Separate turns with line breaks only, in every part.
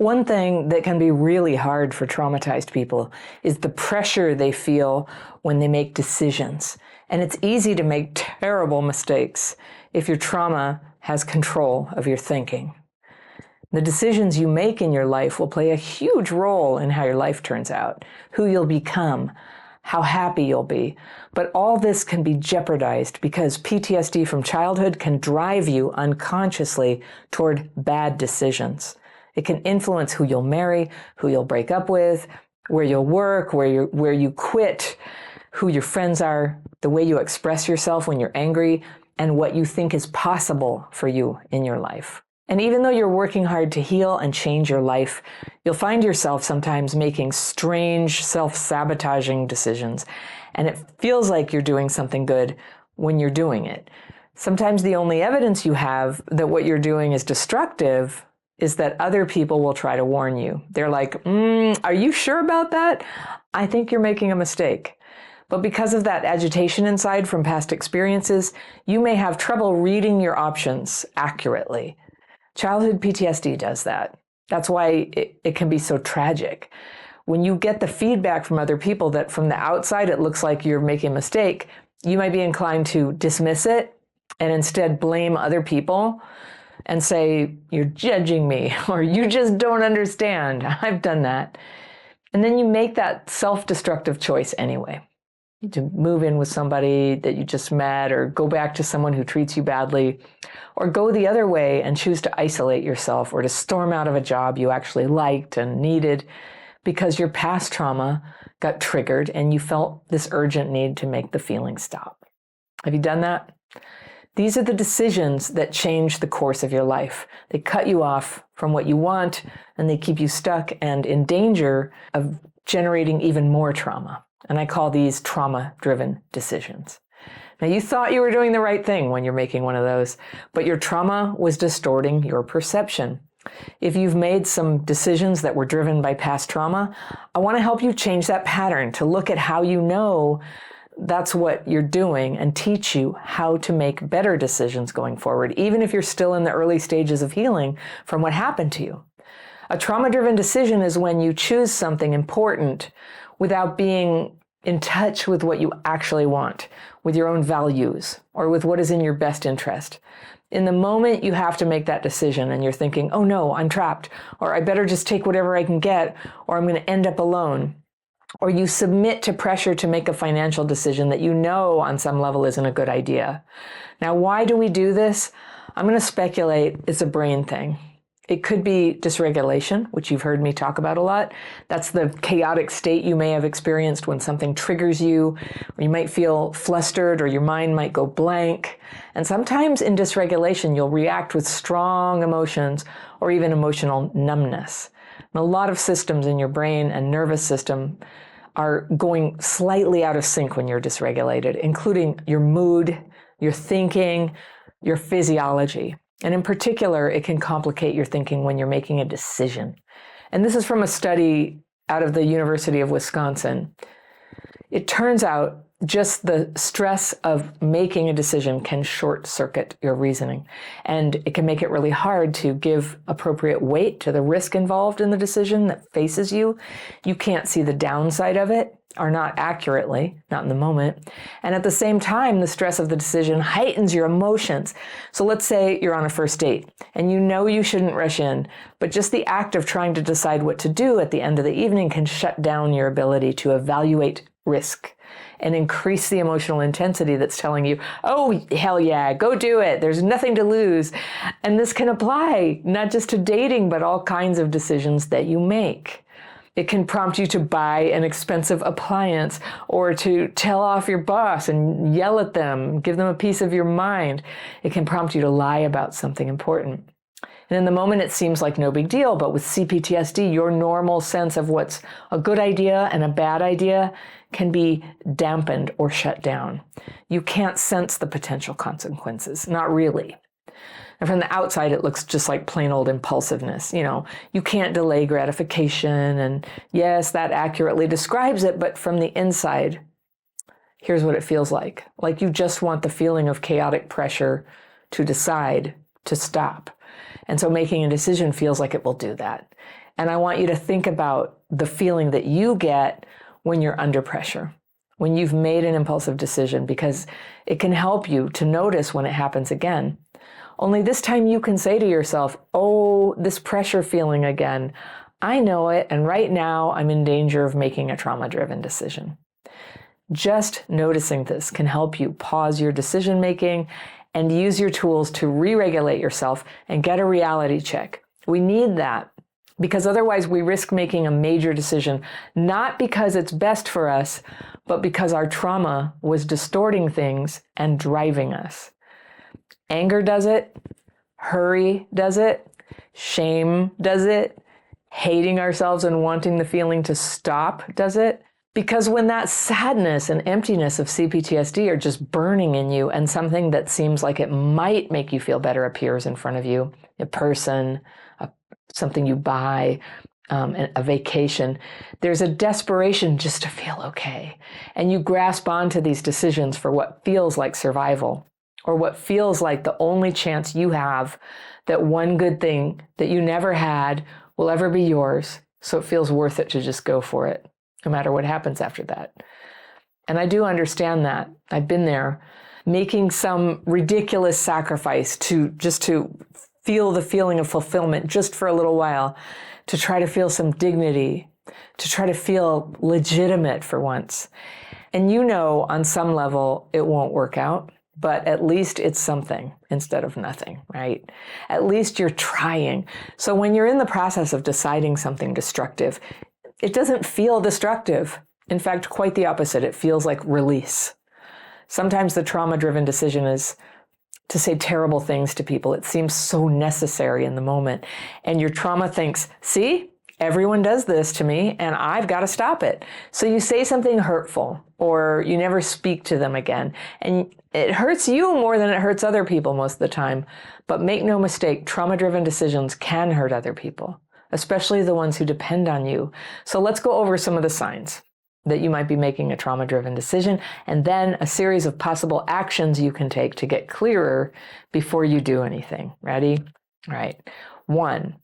One thing that can be really hard for traumatized people is the pressure they feel when they make decisions. And it's easy to make terrible mistakes if your trauma has control of your thinking. The decisions you make in your life will play a huge role in how your life turns out, who you'll become, how happy you'll be. But all this can be jeopardized because PTSD from childhood can drive you unconsciously toward bad decisions. It can influence who you'll marry, who you'll break up with, where you'll work, where you quit, who your friends are, the way you express yourself when you're angry, and what you think is possible for you in your life. And even though you're working hard to heal and change your life, you'll find yourself sometimes making strange, self-sabotaging decisions. And it feels like you're doing something good when you're doing it. Sometimes the only evidence you have that what you're doing is destructive is that other people will try to warn you. They're like, are you sure about that? I think you're making a mistake. But because of that agitation inside from past experiences, you may have trouble reading your options accurately. Childhood PTSD does that. That's why it can be so tragic. When you get the feedback from other people that from the outside it looks like you're making a mistake, you might be inclined to dismiss it and instead blame other people and say, you're judging me, or you just don't understand. I've done that. And then you make that self-destructive choice anyway, to move in with somebody that you just met, or go back to someone who treats you badly, or go the other way and choose to isolate yourself, or to storm out of a job you actually liked and needed because your past trauma got triggered and you felt this urgent need to make the feeling stop. Have you done that? These are the decisions that change the course of your life. They cut you off from what you want, and they keep you stuck and in danger of generating even more trauma. And I call these trauma-driven decisions. Now, you thought you were doing the right thing when you're making one of those, but your trauma was distorting your perception. If you've made some decisions that were driven by past trauma, I want to help you change that pattern, to look at how you know that's what you're doing and teach you how to make better decisions going forward, even if you're still in the early stages of healing from what happened to you. A trauma-driven decision is when you choose something important without being in touch with what you actually want, with your own values, or with what is in your best interest. In the moment you have to make that decision and you're thinking, oh no, I'm trapped, or I better just take whatever I can get, or I'm going to end up alone. Or you submit to pressure to make a financial decision that you know on some level isn't a good idea. Now, why do we do this? I'm going to speculate it's a brain thing. It could be dysregulation, which you've heard me talk about a lot. That's the chaotic state you may have experienced when something triggers you, or you might feel flustered, or your mind might go blank. And sometimes in dysregulation, you'll react with strong emotions or even emotional numbness. And a lot of systems in your brain and nervous system are going slightly out of sync when you're dysregulated, including your mood, your thinking, your physiology. And in particular, it can complicate your thinking when you're making a decision. And this is from a study out of the University of Wisconsin. It turns out just the stress of making a decision can short circuit your reasoning. And it can make it really hard to give appropriate weight to the risk involved in the decision that faces you. You can't see the downside of it, or not accurately, not in the moment. And at the same time, the stress of the decision heightens your emotions. So let's say you're on a first date and you know you shouldn't rush in, but just the act of trying to decide what to do at the end of the evening can shut down your ability to evaluate risk and increase the emotional intensity that's telling you, oh, hell yeah, go do it. There's nothing to lose. And this can apply not just to dating, but all kinds of decisions that you make. It can prompt you to buy an expensive appliance, or to tell off your boss and yell at them, give them a piece of your mind. It can prompt you to lie about something important. And in the moment, it seems like no big deal, but with CPTSD, your normal sense of what's a good idea and a bad idea can be dampened or shut down. You can't sense the potential consequences, not really. And from the outside, it looks just like plain old impulsiveness. You know, you can't delay gratification, and yes, that accurately describes it, but from the inside, here's what it feels like. Like you just want the feeling of chaotic pressure to decide to stop. And so making a decision feels like it will do that. And I want you to think about the feeling that you get when you're under pressure, when you've made an impulsive decision, because it can help you to notice when it happens again. Only this time you can say to yourself, oh, this pressure feeling again, I know it, and right now I'm in danger of making a trauma-driven decision. Just noticing this can help you pause your decision making and use your tools to re-regulate yourself and get a reality check. We need that because otherwise we risk making a major decision, not because it's best for us, but because our trauma was distorting things and driving us. Anger does it, hurry does it, shame does it, hating ourselves and wanting the feeling to stop does it. Because when that sadness and emptiness of CPTSD are just burning in you and something that seems like it might make you feel better appears in front of you, a person, something you buy, a vacation, there's a desperation just to feel okay. And you grasp onto these decisions for what feels like survival, or what feels like the only chance you have that one good thing that you never had will ever be yours. So it feels worth it to just go for it, no matter what happens after that. And I do understand that. I've been there, making some ridiculous sacrifice to feel the feeling of fulfillment just for a little while, to try to feel some dignity, to try to feel legitimate for once. And you know, on some level, it won't work out, but at least it's something instead of nothing, right? At least you're trying. So when you're in the process of deciding something destructive, it doesn't feel destructive. In fact, quite the opposite. It feels like release. Sometimes the trauma-driven decision is to say terrible things to people. It seems so necessary in the moment. And your trauma thinks, see, everyone does this to me and I've got to stop it. So you say something hurtful or you never speak to them again. And it hurts you more than it hurts other people most of the time. But make no mistake, trauma-driven decisions can hurt other people, especially the ones who depend on you. So let's go over some of the signs that you might be making a trauma-driven decision, and then a series of possible actions you can take to get clearer before you do anything. Ready? All right. 1,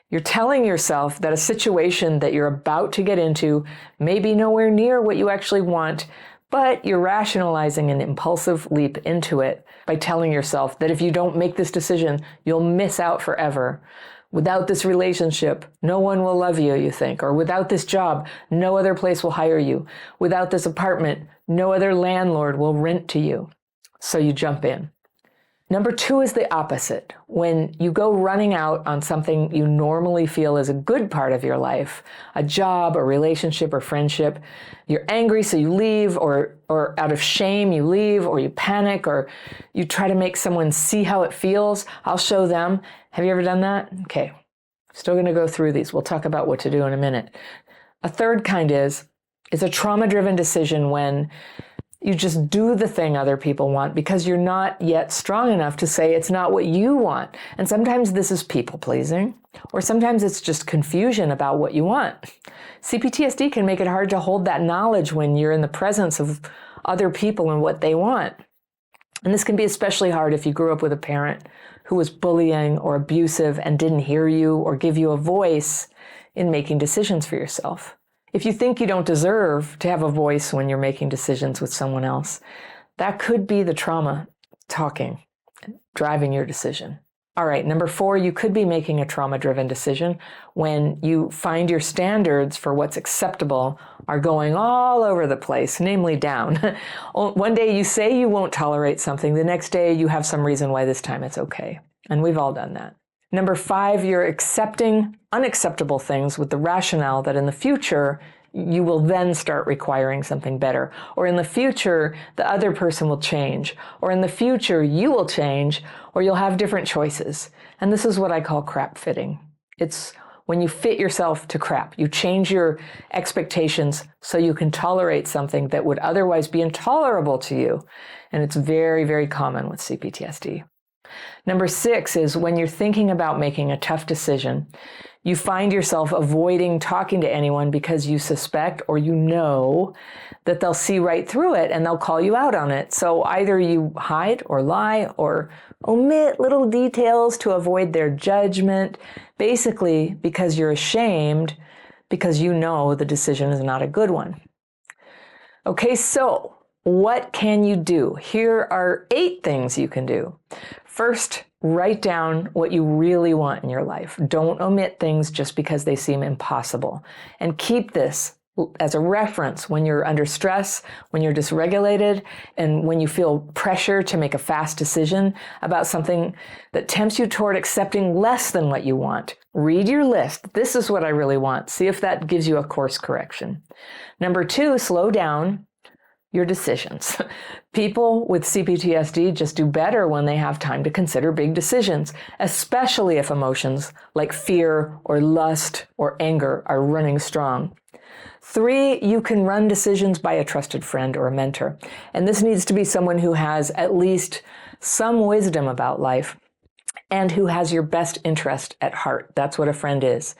you're telling yourself that a situation that you're about to get into may be nowhere near what you actually want, but you're rationalizing an impulsive leap into it by telling yourself that if you don't make this decision, you'll miss out forever. Without this relationship, no one will love you, you think. Or without this job, no other place will hire you. Without this apartment, no other landlord will rent to you. So you jump in. Number 2 is the opposite. When you go running out on something you normally feel is a good part of your life, a job, a relationship, or friendship, you're angry, so you leave, or out of shame you leave, or you panic, or you try to make someone see how it feels. I'll show them. Have you ever done that? Okay. Still going to go through these. We'll talk about what to do in a minute. A third kind is a trauma-driven decision when you just do the thing other people want because you're not yet strong enough to say it's not what you want. And sometimes this is people-pleasing, or sometimes it's just confusion about what you want. CPTSD can make it hard to hold that knowledge when you're in the presence of other people and what they want. And this can be especially hard if you grew up with a parent who was bullying or abusive and didn't hear you or give you a voice in making decisions for yourself. If you think you don't deserve to have a voice when you're making decisions with someone else, that could be the trauma talking, driving your decision. All right, number 4, you could be making a trauma-driven decision when you find your standards for what's acceptable are going all over the place, namely down. One day you say you won't tolerate something, the next day you have some reason why this time it's okay. And we've all done that. Number 5, you're accepting unacceptable things with the rationale that in the future, you will then start requiring something better. Or in the future, the other person will change. Or in the future, you will change, or you'll have different choices. And this is what I call crap fitting. It's when you fit yourself to crap. You change your expectations so you can tolerate something that would otherwise be intolerable to you. And it's very, very common with CPTSD. Number 6 is when you're thinking about making a tough decision, You find yourself avoiding talking to anyone because you suspect or you know that they'll see right through it and they'll call you out on it. So either you hide or lie or omit little details to avoid their judgment, basically because you're ashamed because you know the decision is not a good one. Okay, so what can you do? Here are 8 things you can do. First, write down what you really want in your life. Don't omit things just because they seem impossible. And keep this as a reference when you're under stress, when you're dysregulated, and when you feel pressure to make a fast decision about something that tempts you toward accepting less than what you want. Read your list. This is what I really want. See if that gives you a course correction. Number 2, slow down your decisions. People with CPTSD just do better when they have time to consider big decisions, especially if emotions like fear or lust or anger are running strong. 3, you can run decisions by a trusted friend or a mentor. And this needs to be someone who has at least some wisdom about life and who has your best interest at heart. That's what a friend is.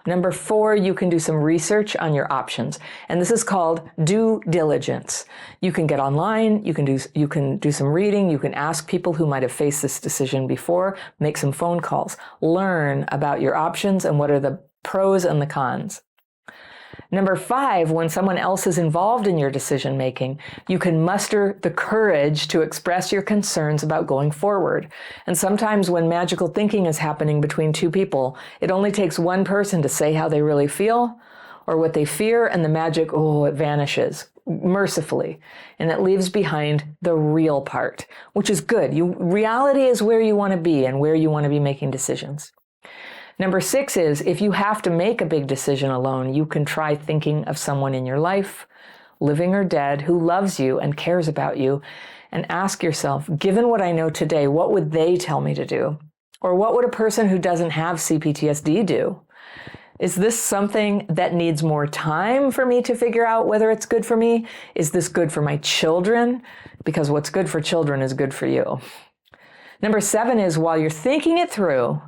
Number 4, you can do some research on your options. And this is called due diligence. You can get online, you can do some reading, you can ask people who might have faced this decision before, make some phone calls, learn about your options and what are the pros and the cons. Number 5, when someone else is involved in your decision making, you can muster the courage to express your concerns about going forward. And sometimes when magical thinking is happening between 2 people, it only takes one person to say how they really feel or what they fear, and the magic, it vanishes mercifully. And it leaves behind the real part, which is good. Reality is where you want to be and where you want to be making decisions. Number 6 is, if you have to make a big decision alone, you can try thinking of someone in your life, living or dead, who loves you and cares about you, and ask yourself, given what I know today, what would they tell me to do? Or what would a person who doesn't have CPTSD do? Is this something that needs more time for me to figure out whether it's good for me? Is this good for my children? Because what's good for children is good for you. Number 7 is, while you're thinking it through,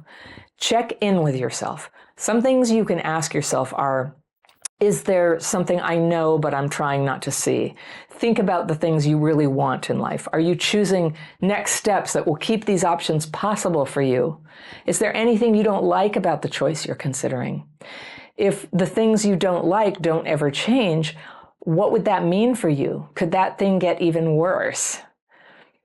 check in with yourself. Some things you can ask yourself are, is there something I know but I'm trying not to see? Think about the things you really want in life. Are you choosing next steps that will keep these options possible for you? Is there anything you don't like about the choice you're considering? If the things you don't like don't ever change, what would that mean for you? Could that thing get even worse?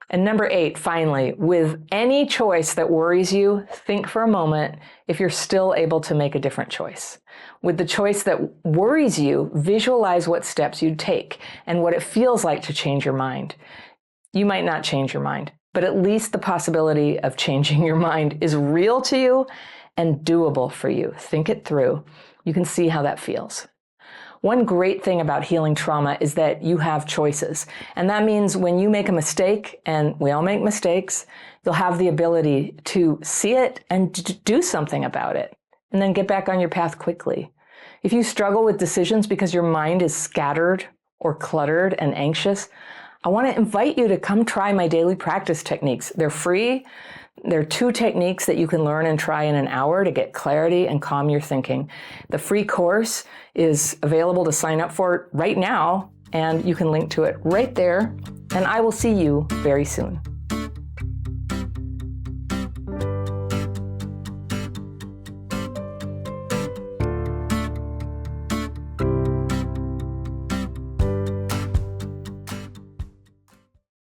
And number 8, finally, with any choice that worries you, think for a moment if you're still able to make a different choice. With the choice that worries you, visualize what steps you'd take and what it feels like to change your mind. You might not change your mind, but at least the possibility of changing your mind is real to you and doable for you. Think it through. You can see how that feels. One great thing about healing trauma is that you have choices. And that means when you make a mistake, and we all make mistakes, you'll have the ability to see it and do something about it, and then get back on your path quickly. If you struggle with decisions because your mind is scattered or cluttered and anxious, I want to invite you to come try my daily practice techniques. They're free. There are 2 techniques that you can learn and try in an hour to get clarity and calm your thinking. The free course is available to sign up for right now, and you can link to it right there. And I will see you very soon.